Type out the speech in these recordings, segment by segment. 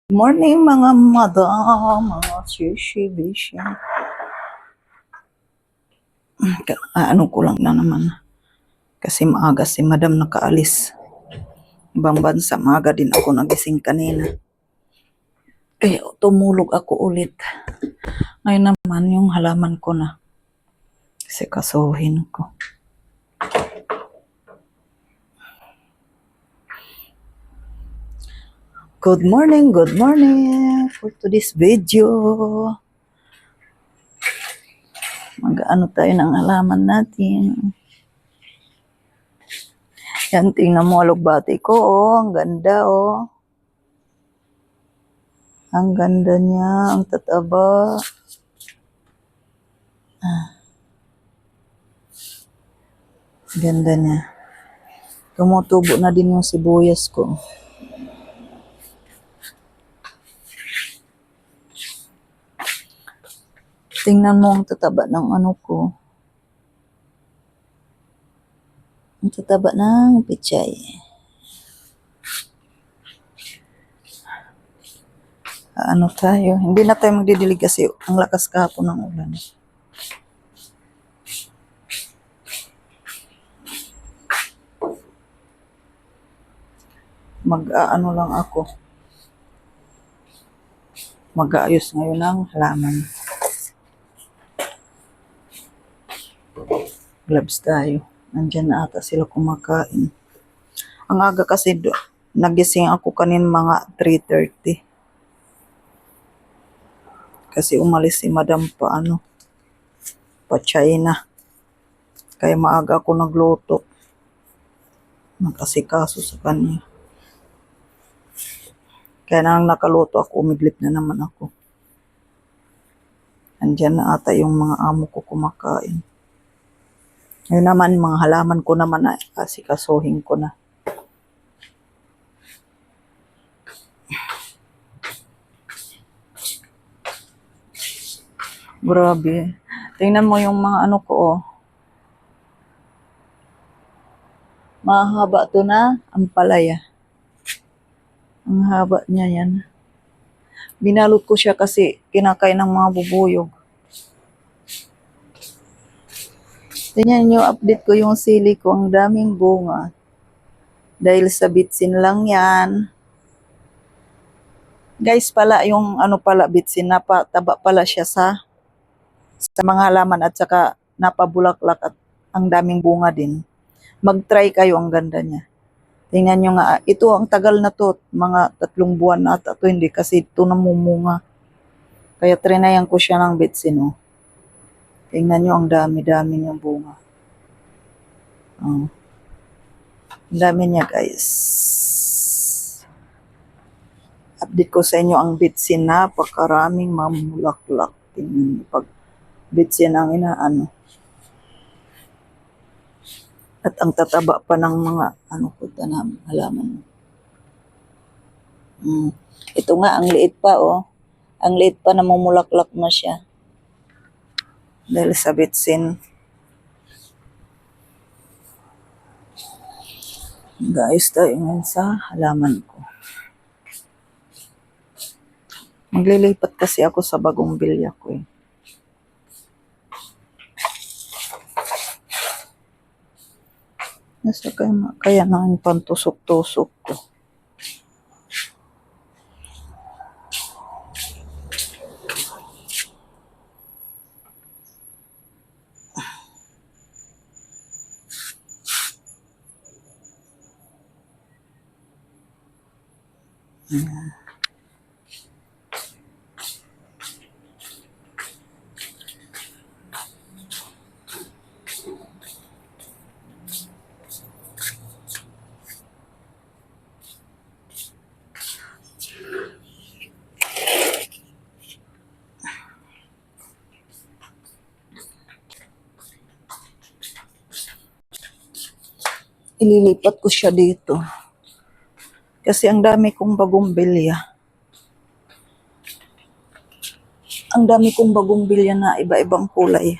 Morning mga madam, mga sisibisya. Ano ko lang na naman. Kasi maaga si madam nakaalis. Ibang bansa, maaga din ako nagising kanina. Kaya tumulog ako ulit. Ngayon naman yung halaman ko na. Kasi kasuhin ko. Good morning for today's video. Mag-ano tayo ng halaman natin. Yan, tingnan mo alugbati ko, oh. Ang ganda, oh. Ang ganda niya, ang tataba. Ganda niya. Tumutubo na din yung sibuyas ko. Tingnan mo ang tataba ng ano ko. Ang tataba ng pichay. Ano tayo? Hindi na tayo magdidilig kasi ang lakas kahapon ng ulan. Mag-aano lang ako. Mag-aayos ngayon ng halaman. Gloves tayo. Nandyan na ata sila kumakain. Ang aga kasi nagising ako kanin mga 3:30. Kasi umalis si madam pa China. Kaya maaga ako nagluto. Nagkasikaso sa kanya. Kaya nang nakaluto ako, umidlip na naman ako. Andyan na ata yung mga amo ko kumakain. Ngayon naman, mga halaman ko naman na asikasuhin ko na. Grabe. Tingnan mo yung mga ano ko, oh. Mahaba to na, ang palaya. Ang haba niya yan. Binalot ko siya kasi kinakain ng mga bubuyog. Tingnan nyo, update ko yung sili ko. Ang daming bunga. Dahil sa bitsin lang yan. Guys, pala yung bitsin, napataba pala siya sa mga halaman at saka napabulaklak at ang daming bunga din. Mag-try kayo, ang ganda niya. Tingnan nyo nga, ito ang tagal na to, mga 3 buwan na ata to, hindi kasi ito namumunga. Kaya trinayan ko siya ng bitsin, oh. Tingnan nyo, ang dami-dami niyang bunga. Oh. Ang dami niya, guys. Update ko sa inyo ang bitsin, napakaraming mamulaklak. Tingnan nyo, pag bitsin ang inaano. At ang tataba pa ng mga halaman. Ito nga, ang liit pa, oh. Ang liit pa na mamulaklak na siya. Dahil sa bitsin. Guys, tayo ngayon sa halaman ko. Maglilipat kasi ako sa bagong bilya ko, eh. Nasa kaya na yung pantusok-tusok ko. Ililipat ko siya dito. Kasi ang dami kong bagong bilya. Ang dami kong bagong bilya na iba-ibang kulay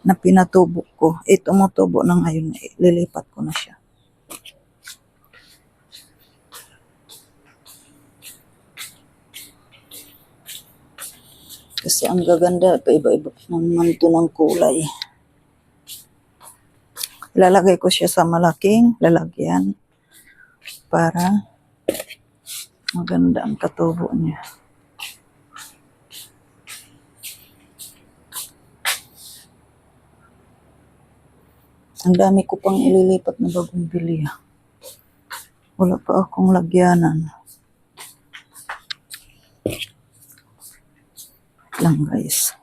na pinatubo ko. Tumutubo na ngayon. Lilipat ko na siya. Kasi ang gaganda, paiba-iba naman ito ng kulay. Ilalagay ko siya sa malaking lalagyan para maganda ang katubo niya. Ang dami ko pang ililipat na bagong bili. Wala pa akong lagyanan. Lang guys.